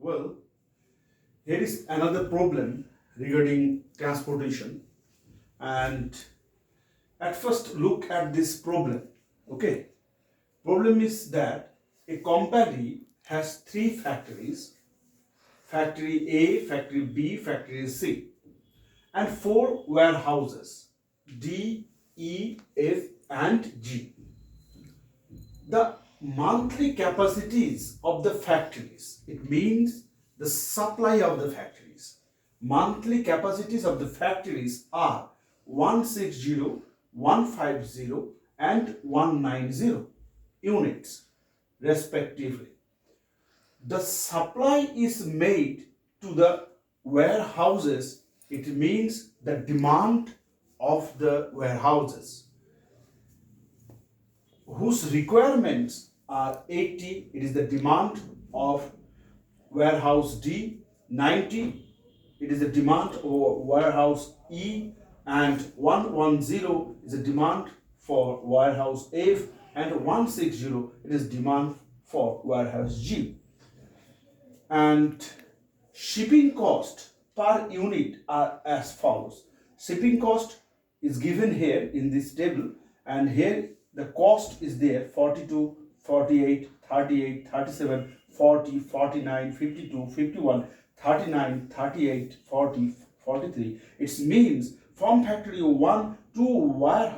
Well, here is another problem regarding transportation, and at first look at this problem. Okay, problem is that a company has three factories: factory A, factory B, factory C, and four warehouses D, E, F, and G. The monthly capacities of the factories, it means the supply of the factories. Monthly capacities of the factories are 160, 150, and 190 units respectively. The supply is made to the warehouses, it means the demand of the warehouses whose requirements are 80, it is the demand of warehouse D, 90, it is the demand of warehouse E, and 110 is the demand for warehouse F, and 160 it is demand for warehouse G. And shipping cost per unit are as follows. Shipping cost is given here in this table, and here the cost is there: 42, 48, 38, 37, 40, 49, 52, 51, 39, 38, 40, 43. It means from factory 1 to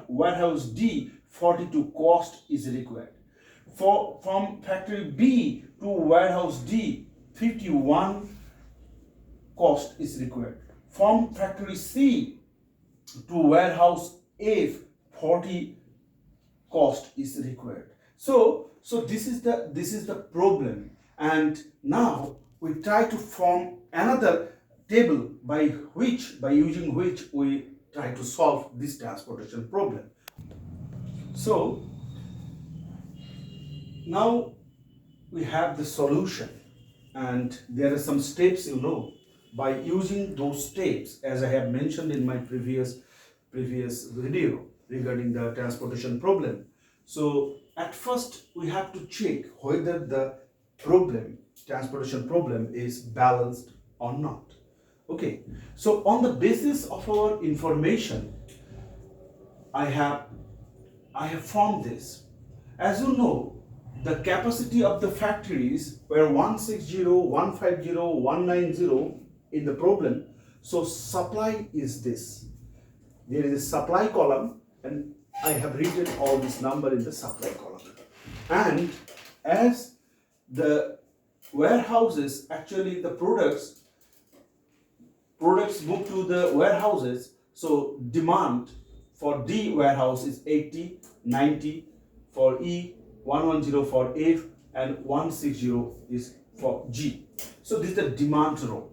warehouse D, 42 cost is required. From factory B to warehouse D, 51 cost is required. From factory C to warehouse F, 40 cost is required. So this is the problem, and now we try to form another table by using which we try to solve this transportation problem. So now we have the solution, and there are some steps, by using those steps, as I have mentioned in my previous video regarding the transportation problem. So at first we have to check whether the transportation problem is balanced or not. Okay, so on the basis of our information, I have formed this. As you know, the capacity of the factories were 160, 150, 190 in the problem. So supply is this. There is a supply column, and I have written all this number in the supply column. And as the warehouses, actually the products move to the warehouses, so demand for D warehouse is 80, 90 for E, 110 for F, and 160 is for G. So this is the demand row.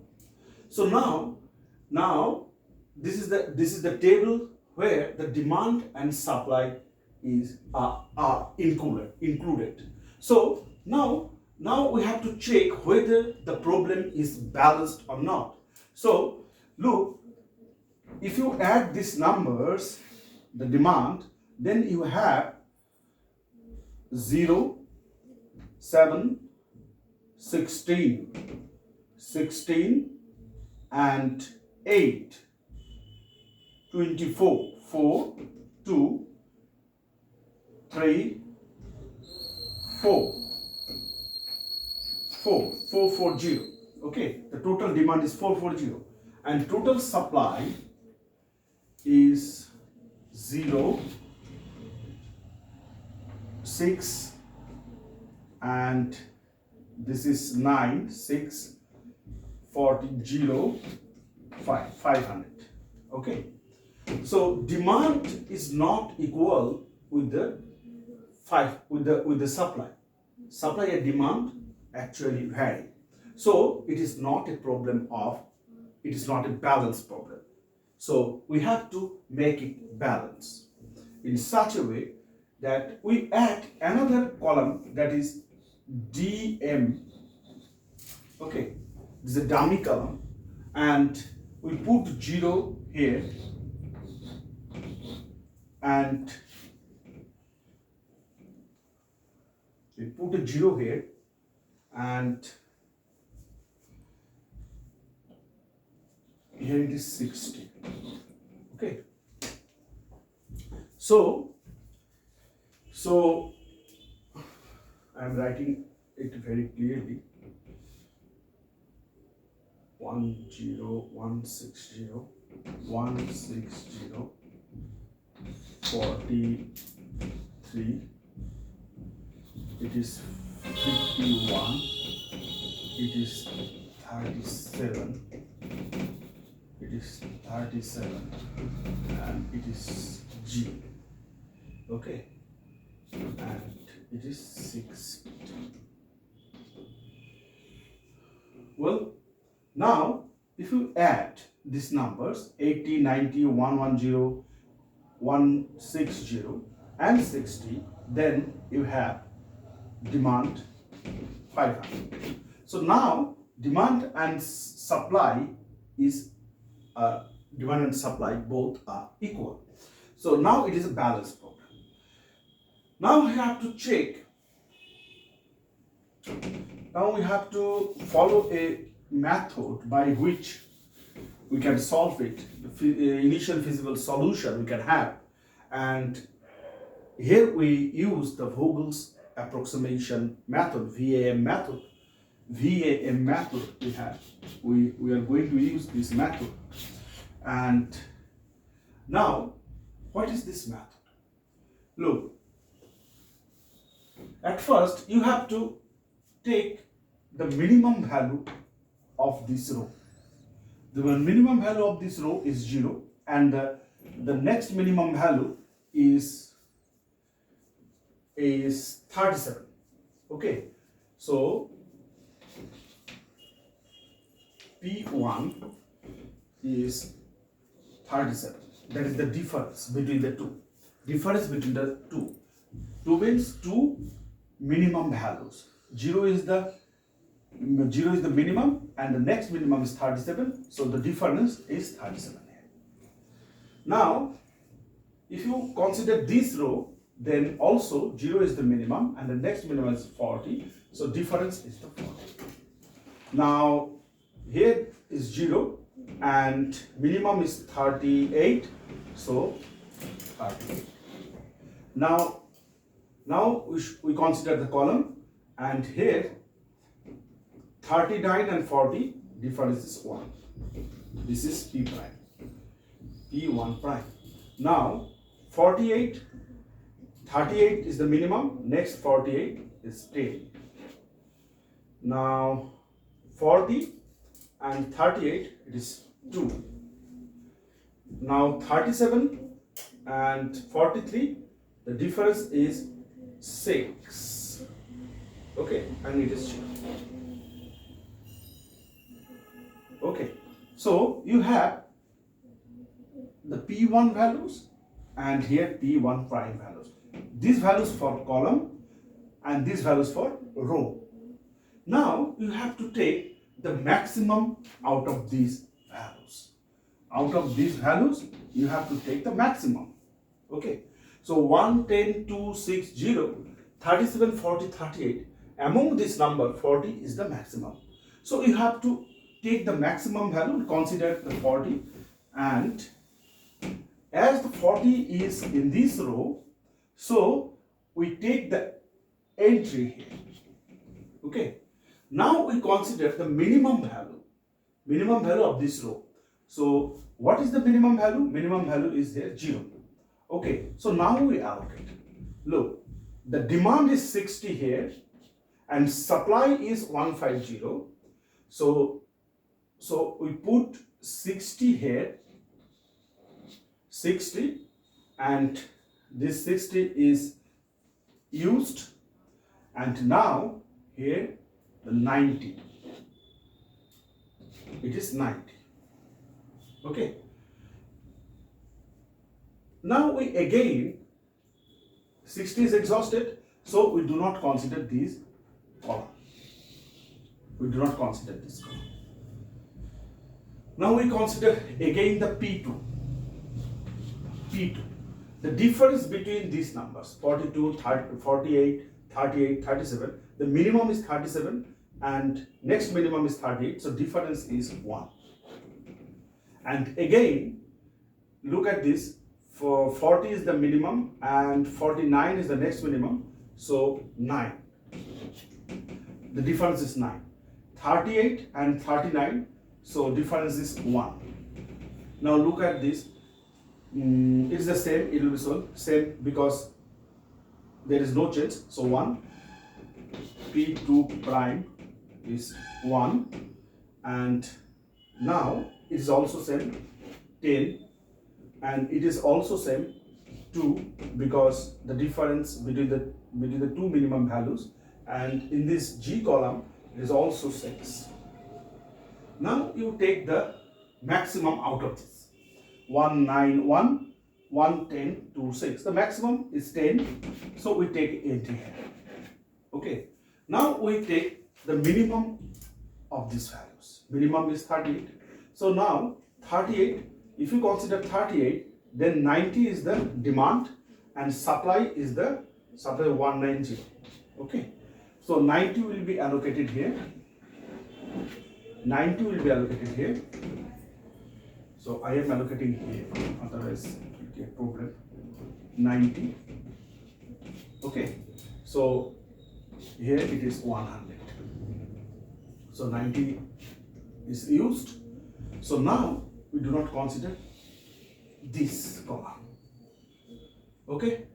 So now this is the table where the demand and supply are included. So now we have to check whether the problem is balanced or not. So look, if you add these numbers, the demand, then you have 0, 7, 16, 16, and 8, 24, 4, 2, 3, 4, 440. Okay, the total demand is 440, and total supply is 0, 6, and this is 9, 6, 40, 0, 5, 500. Okay, so demand is not equal with the supply. Supply and demand actually vary. So it is not a balanced problem. So we have to make it balance in such a way that we add another column, that is DM. Okay, this is a dummy column, and we put 0 here, and we put a 0 here, and it is 60. Okay. So I am writing it very clearly. 10160 43. It is 51. It is 37. It is 37, and it is G. Okay, and it is 60. Well, now if you add these numbers 80, 90, 110, 160 and 60, then you have demand 500. So now demand and supply is demand and supply both are equal. So now it is a balanced program. Now we have to check. Now we have to follow a method by which we can solve it. The initial feasible solution we can have, and here we use the Vogel's approximation method, VAM method. VAM method we have. We are going to use this method. And now, what is this method? Look, at first you have to take the minimum value of this row. The minimum value of this row is 0, and the next minimum value is 37. Okay, so P1 is 37. That is the difference between the two. Difference between the two. 2 means two minimum values. 0 is the minimum, and the next minimum is 37. So the difference is 37 here. Now, if you consider this row, then also 0 is the minimum, and the next minimum is 40. So difference is the 40. Now, here is 0 and minimum is 38. So 38. Now we consider the column, and here 39 and 40, difference is 1. This is P prime, P1 prime. Now 38 is the minimum, next 48 is 10. Now 40 and 38, it is 2. Now 37 and 43, the difference is 6. Okay, and it is 0. Okay, so you have the P1 values and here P1 prime values. These values for column and these values for row. Now you have to take the maximum out of these values. Out of these values, you have to take the maximum. Okay, so 1, 10, 2, 6, 0, 37, 40, 38. Among this number, 40 is the maximum. So you have to take the maximum value, consider the 40, and as the 40 is in this row, so we take the entry here. Okay, now we consider the minimum value of this row. So what is the minimum value? Minimum value is there 0. Okay, so now we allocate. Look, the demand is 60 here and supply is 150. So we put 60 here, 60, and this 60 is used, and now here the 90. It is 90. Okay. Now we again, 60 is exhausted, so we do not consider these column. We do not consider this column. Now we consider again the P2. P2. The difference between these numbers, 42, 30, 48, 38, 37, the minimum is 37 and next minimum is 38, so difference is 1. And again, look at this, for 40 is the minimum and 49 is the next minimum, so 9. The difference is 9. 38 and 39, so difference is 1. Now look at this, it's the same, it will be same because there is no change, so 1. P2 prime is 1, and now it is also same 10, and it is also same 2 because the difference between the two minimum values, and in this G column it is also 6. Now you take the maximum out of this. 191, 110, 2, 6. The maximum is 10, so we take entry here. Okay. Now we take the minimum of these values. Minimum is 38. So now 38, if you consider 38, then 90 is the demand and supply is the supply 190. Okay. So 90 will be allocated here. 90 will be allocated here. So I am allocating here, otherwise it will get problem. 90. Okay. So here it is 100. So 90 is used. So now we do not consider this column. Okay.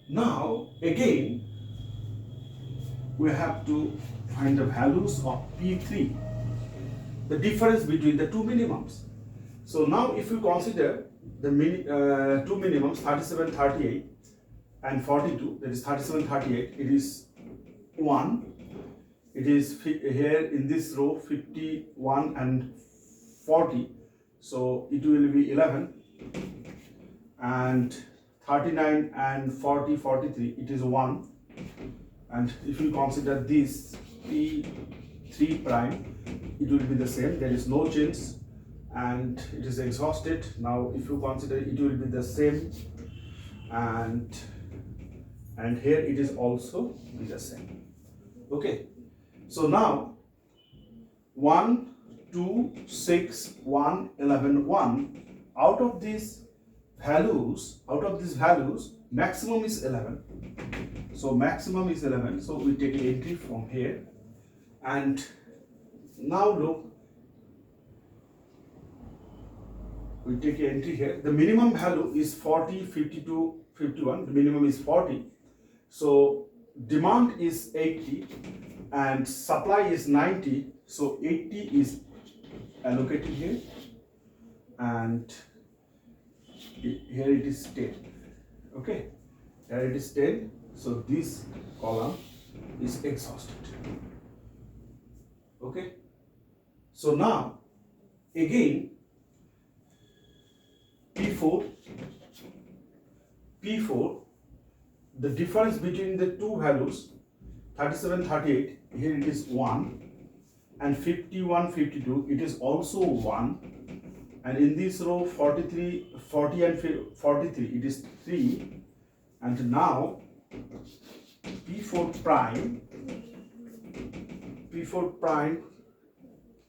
Now again we have to find the values of P3, the difference between the two minimums. So now if you consider the two minimums 37, 38 and 42, that is 37, 38, it is 1. It is here in this row 51 and 40, so it will be 11, and 39 and 40, 43, it is 1. And if you consider this P3 prime, it will be the same, there is no change, and it is exhausted. Now if you consider, it will be the same, and here it is also be the same. Okay. So now 1, 2, 6, 1, 11, 1. Out of these values, maximum is 11. So maximum is 11. So we take an entry from here. And now look, we take an entry here. The minimum value is 40, 52, 51. The minimum is 40. So demand is 80. And supply is 90, so 80 is allocated here, and here it is 10. Okay, here it is 10, so this column is exhausted. Okay, so now again P4, the difference between the two values 37, 38, here it is 1, and 51, 52, it is also 1, and in this row 43, 40 and 43, it is 3, and now P4 prime,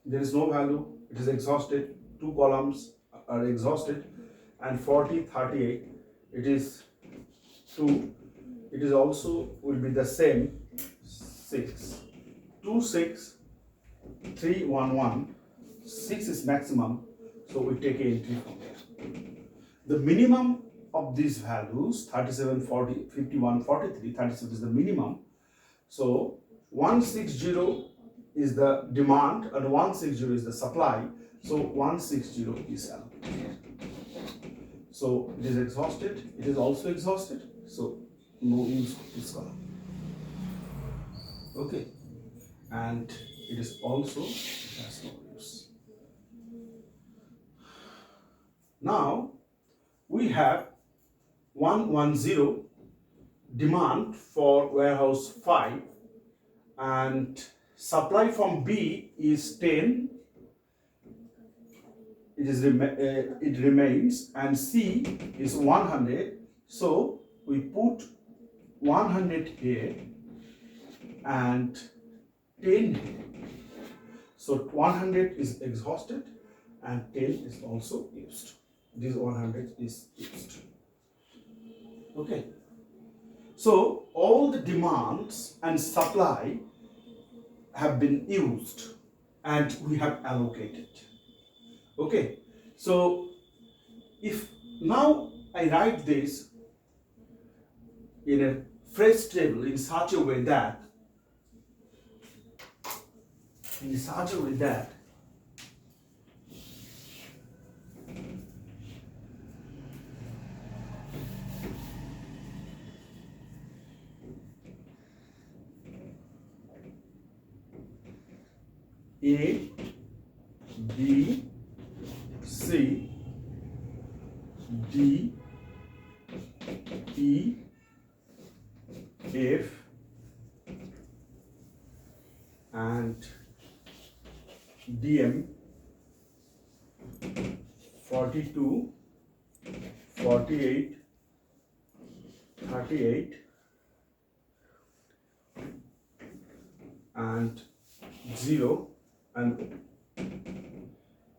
there is no value, it is exhausted, two columns are exhausted, and 40, 38, it is 2, it is also will be the same, 6, 2, 6, 3, 1, 1, 6 is maximum, so we take an entry from there. The minimum of these values 37, 40, 51, 43, 37 is the minimum, so 160 is the demand and 160 is the supply, so 160 is allocated. So it is exhausted, it is also exhausted, so no use of this column. Okay, and it is also has no use. Now we have 110 demand for warehouse 5, and supply from B is 10. It remains, and C is 100. So we put 100 here and 10 here. So 100 is exhausted and 10 is also used. This 100 is used. Okay. So all the demands and supply have been used and we have allocated. Okay. So if now I write this in a phrase table in such a way that A, B, C, D, E, F, and DM 42, 48, 38, and 0, and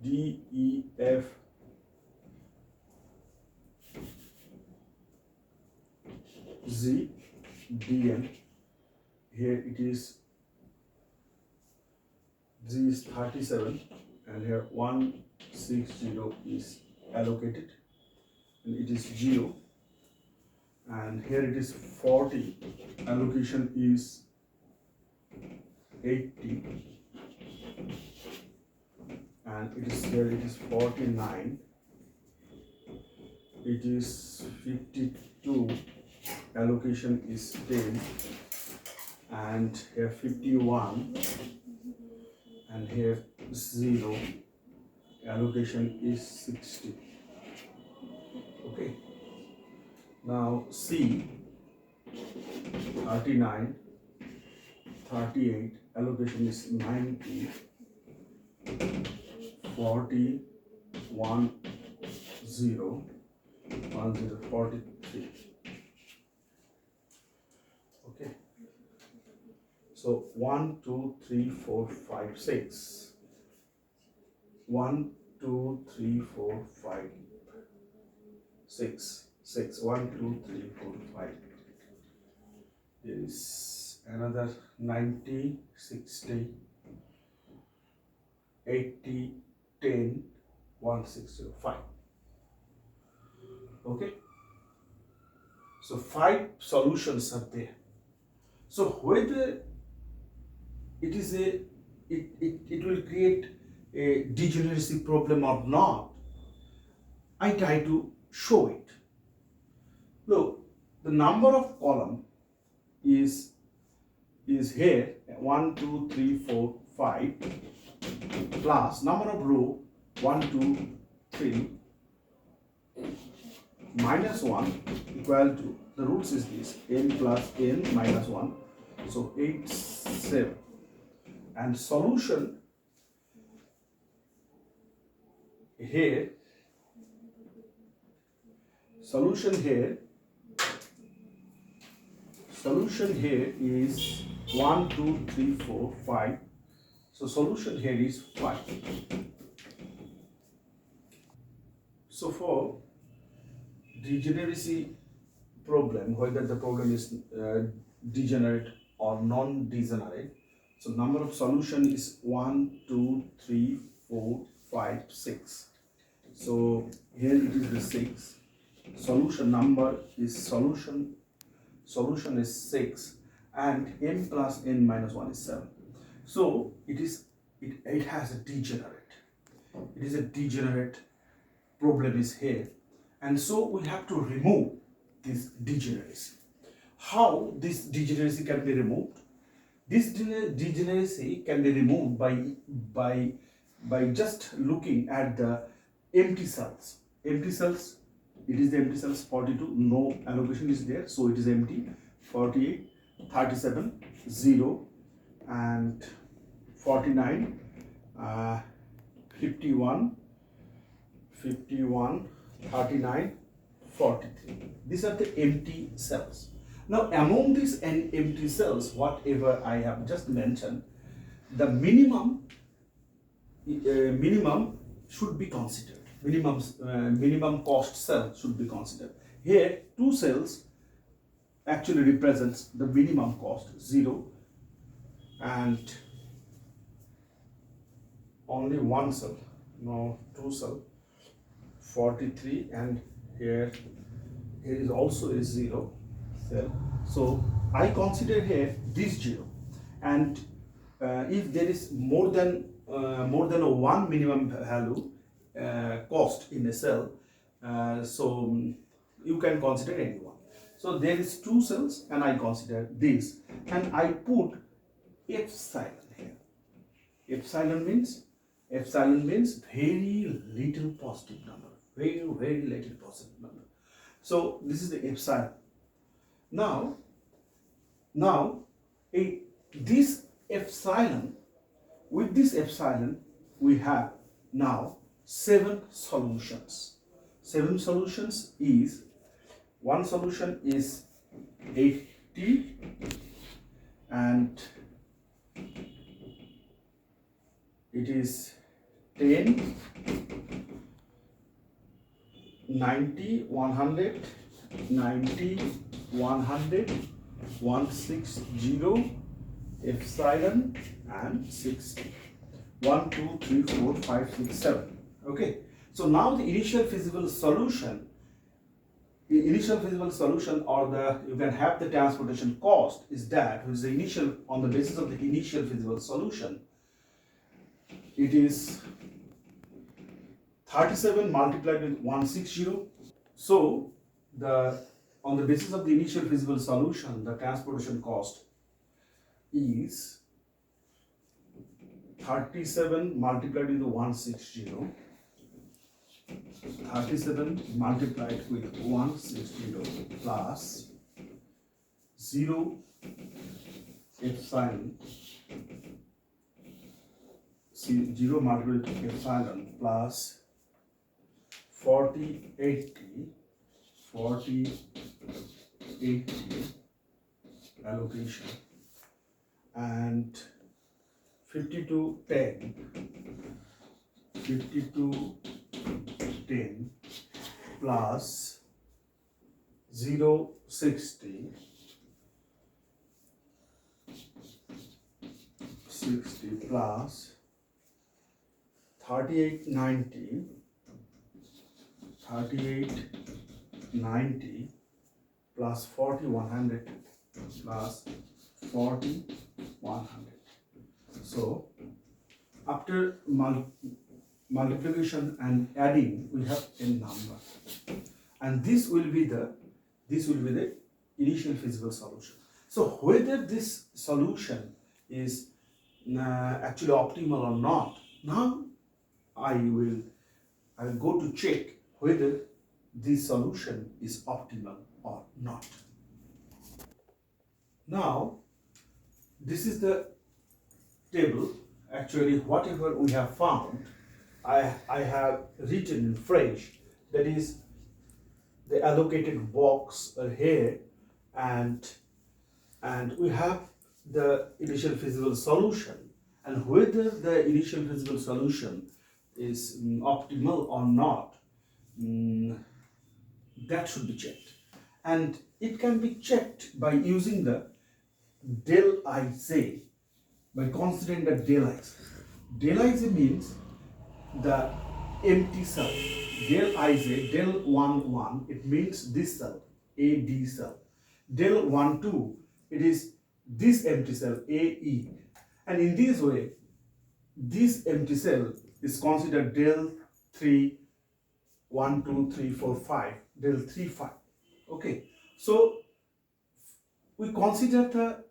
D, E, F, Z, D, M. Here it is, Z is 37, and here 160 is allocated, and it is 0. And here it is 40, allocation is 80, and it is here it is 49, it is 52, allocation is 10, and here 51, and here 0, allocation is 60. Okay. Now C 39, 38, allocation is 90, 40, 1, 0, 1, 0, 43. Okay. So 1, 2, 3, 4, 5, 6. 1, 2, 3, 4, 5, 6. 6, 1, 2, 3, 4, 5. There is another 90, 60, 80, 10, 160, 5. Okay. So 5 solutions are there. So whether it is it will create a degeneracy problem or not, I try to show it. Look, the number of column is here 1, 2, 3, 4, 5 plus number of row 1, 2, 3 minus 1 equal to, the roots is this, n plus n minus 1, so 8, 7, and solution here is 1, 2, 3, 4, 5. So solution here is 5. So for degeneracy problem, whether the problem is degenerate or non-degenerate, so number of solution is 1, 2, 3, 4, 5, 6. So here it is the 6. Solution number is solution is 6, and m plus n minus 1 is 7. So it has a degenerate. It is a degenerate problem is here, and so we have to remove this degeneracy. How this degeneracy can be removed? This degeneracy can be removed by just looking at the empty cells. Empty cells, it is the empty cells 42, no allocation is there, so it is empty. 48, 37, 0, and 49, 51, 39, 43. These are the empty cells. Now among these empty cells, whatever I have just mentioned, the minimum minimum should be considered. Minimum cost cell should be considered. Here, two cells actually represents the minimum cost 0, and only one cell, no, two cell 43, and here is also a 0 cell. So I consider here this 0, and if there is more than a one minimum value cost in a cell, so you can consider any one. So there is two cells, and I consider this, and I put epsilon here. Epsilon means very little positive number, very little positive number. So this is the epsilon. Now this epsilon, with this epsilon we have now 7 solutions. 7 solutions is, one solution is 80, and it is 10, 90, 100, 90, 100, 160, epsilon, and 60. 1, 2, 3, 4, 5, 6, 7. Okay. So now the initial feasible solution, or you can have the transportation cost, is that which is the initial, on the basis of the initial feasible solution, it is 37 multiplied with 160. So on the basis of the initial feasible solution, the transportation cost is 37 multiplied with 160. 37 multiplied with 160 plus 0 epsilon, 0 multiplied with epsilon plus 40, 80 allocation, and 52, 10 plus 0, 60 plus 38, 90 plus 40, 100 plus 40, 100. So after multiplication and adding, we have a number, and this will be the initial feasible solution. So whether this solution is actually optimal or not, now I will go to check whether this solution is optimal or not. Now this is the table. Actually, whatever we have found, I have written in French, that is the allocated box here, and we have the initial feasible solution, and whether the initial feasible solution is optimal or not, that should be checked, and it can be checked by using the del Ij, by considering the del Ij. Del Ij means the empty cell. Del Ij, del 1, 1, it means this cell, AD cell. Del 1, 2, it is this empty cell, AE. And in this way, this empty cell is considered del 3, 1, 2, 3, 4, 5, del 3, 5. Okay, so we consider the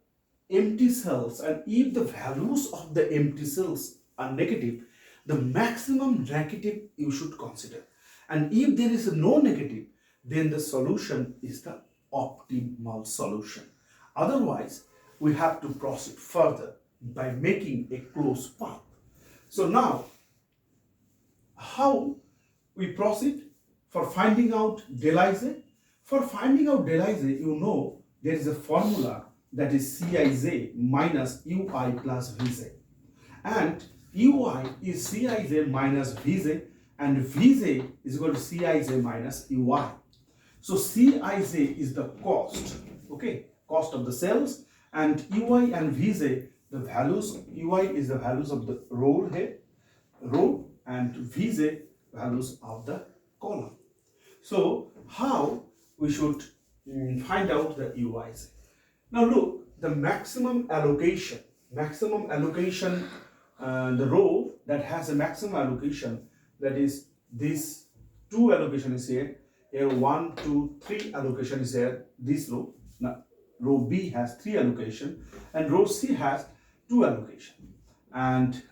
empty cells, and if the values of the empty cells are negative, the maximum negative you should consider, and if there is no negative, then the solution is the optimal solution. Otherwise, we have to proceed further by making a closed path. So now, how we proceed for finding out del Ij? For finding out del Ij, you know there is a formula, that is Cij minus Ui plus Vj. And Ui is Cij minus Vj, and Vj is equal to Cij minus Ui. So Cij is the cost, okay, cost of the cells, and Ui and Vj, the values. Ui is the values of the row here, row, and Vj values of the column. So how we should find out the Uis? Now look, the maximum allocation, the row that has a maximum allocation, that is this 2 allocation is here, 1, 2, 3 allocation is here, this row. Now row B has 3 allocation and row C has 2 allocation, and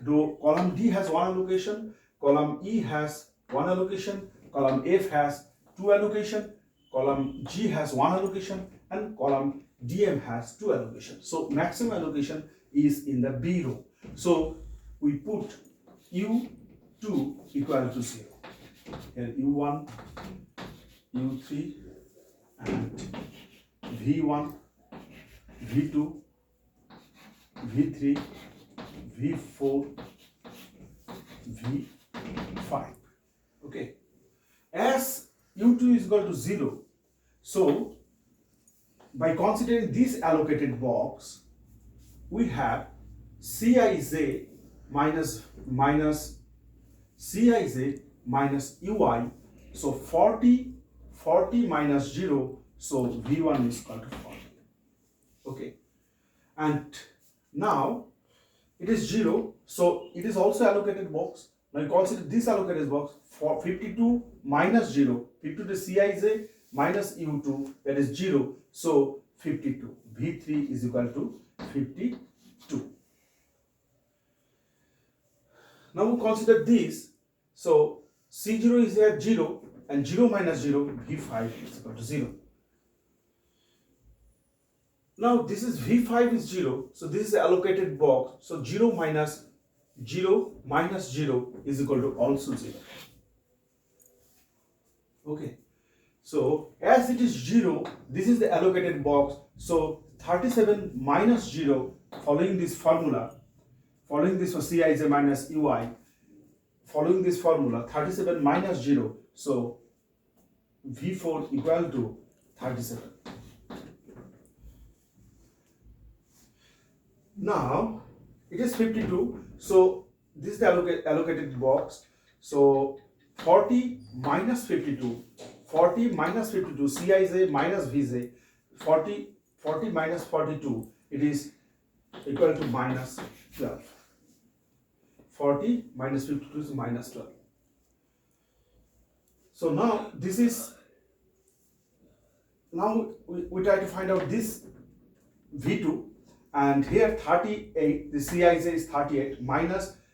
column D has 1 allocation, column E has 1 allocation, column F has 2 allocation, column G has 1 allocation, and column DM has 2 allocation. So maximum allocation is in the B row. So we put U2 equal to 0. Here U1, U3, and V1, V2, V3, V4, V5. Okay. As U2 is equal to 0, so by considering this allocated box, we have Cij minus Cij minus Ui. So 40 minus 0, so V1 is equal to 40. Okay, and now it is 0, so it is also allocated box. Now consider this allocated box for 52 minus 0, 52 is Cij minus U2, that is 0, so 52. V3 is equal to 52. Now we consider this, so C0 is here 0, and 0 minus 0, V5 is equal to 0. Now this is V5 is 0, so this is the allocated box, so 0 minus 0 is equal to also 0. Okay, so as it is 0, this is the allocated box, so 37 minus 0, following this formula, following this for Cij minus Ui, following this formula, 37 minus 0, so V4 equal to 37. Now it is 52, so this is the allocated box, so 40 minus 52, Cij minus Vj, 40 minus 42, it is equal to minus 12. 40 minus 52 is minus 12. So now this is, now we try to find out this V2, and here 38, the Cij is 38 minus